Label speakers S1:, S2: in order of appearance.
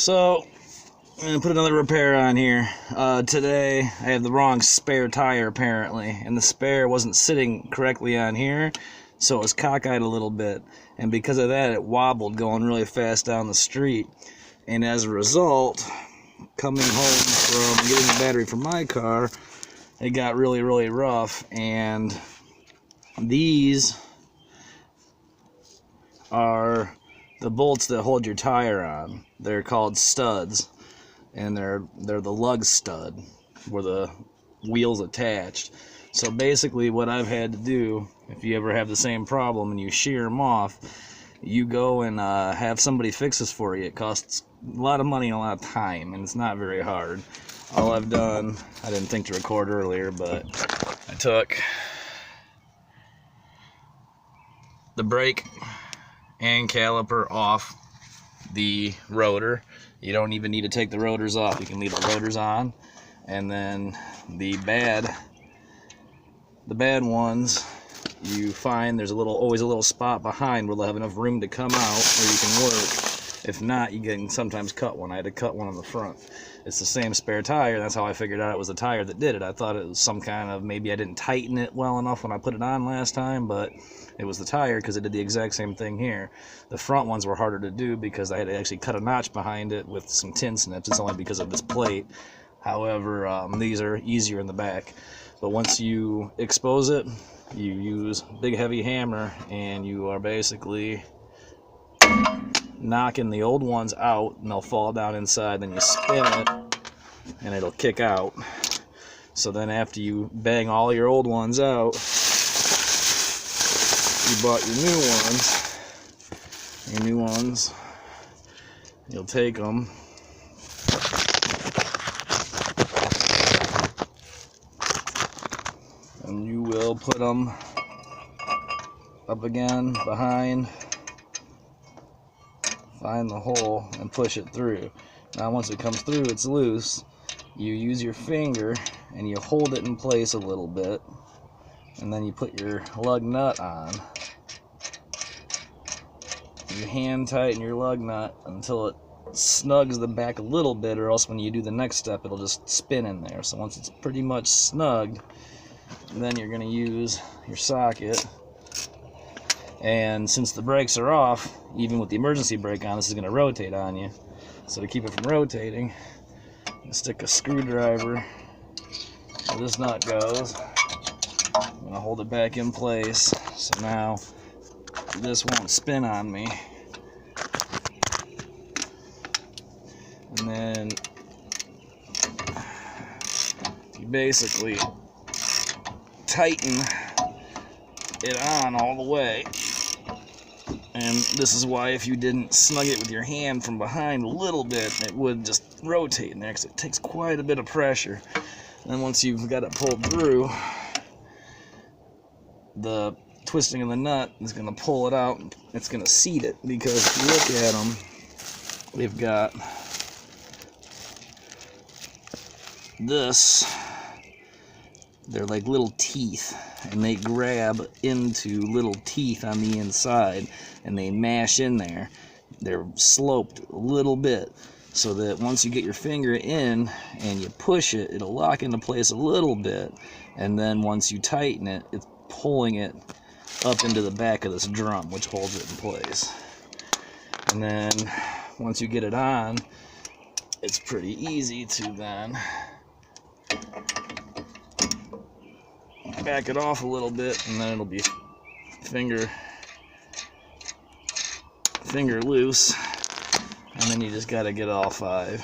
S1: So, I'm going to put another repair on here. Today, I have the wrong spare tire apparently, and the spare wasn't sitting correctly on here, so it was cockeyed a little bit, and because of that, it wobbled going really fast down the street, and as a result, coming home from getting the battery for my car, it got really, really rough, and these are the bolts that hold your tire on. They're called studs, and they're the lug stud where the wheel's attached. So basically what I've had to do, if you ever have the same problem and you shear them off, you go and have somebody fix this for you. It costs a lot of money and a lot of time, and it's not very hard. All I've done, I didn't think to record earlier, but I took the brake and caliper off the rotor. You don't even need to take the rotors off. You can leave the rotors on, and then the bad ones, you find there's always a little spot behind where they'll have enough room to come out where you can work. If not, you can sometimes cut one. I had to cut one on the front. It's the same spare tire. That's how I figured out it was the tire that did it. I thought it was some kind of, maybe I didn't tighten it well enough when I put it on last time, but it was the tire because it did the exact same thing here. The front ones were harder to do because I had to actually cut a notch behind it with some tin snips. It's only because of this plate. However, these are easier in the back. But once you expose it, you use a big heavy hammer, and you are basically knocking the old ones out, and they'll fall down inside. Then you spin it, and it'll kick out. So then after you bang all your old ones out, you bought your new ones, you'll take them, and you will put them up again behind, find the hole and push it through. Now once it comes through, it's loose. You use your finger and you hold it in place a little bit, and then you put your lug nut on. You hand tighten your lug nut until it snugs the back a little bit, or else when you do the next step, it'll just spin in there. So once it's pretty much snugged, then you're going to use your socket. And since the brakes are off, even with the emergency brake on, this is going to rotate on you. So to keep it from rotating, you stick a screwdriver where this nut goes. I'm going to hold it back in place, so now this won't spin on me. And then you basically tighten it on all the way. And this is why if you didn't snug it with your hand from behind a little bit, it would just rotate in there, because it takes quite a bit of pressure. And then once you've got it pulled through, the twisting of the nut is going to pull it out, and it's going to seat it, because if you look at them, they've got this, they're like little teeth, and they grab into little teeth on the inside, and they mash in there. They're sloped a little bit, so that once you get your finger in and you push it, it'll lock into place a little bit, and then once you tighten it, it's pulling it up into the back of this drum, which holds it in place. And then once you get it on, it's pretty easy to then back it off a little bit, and then it'll be finger loose, and then you just got to get all five.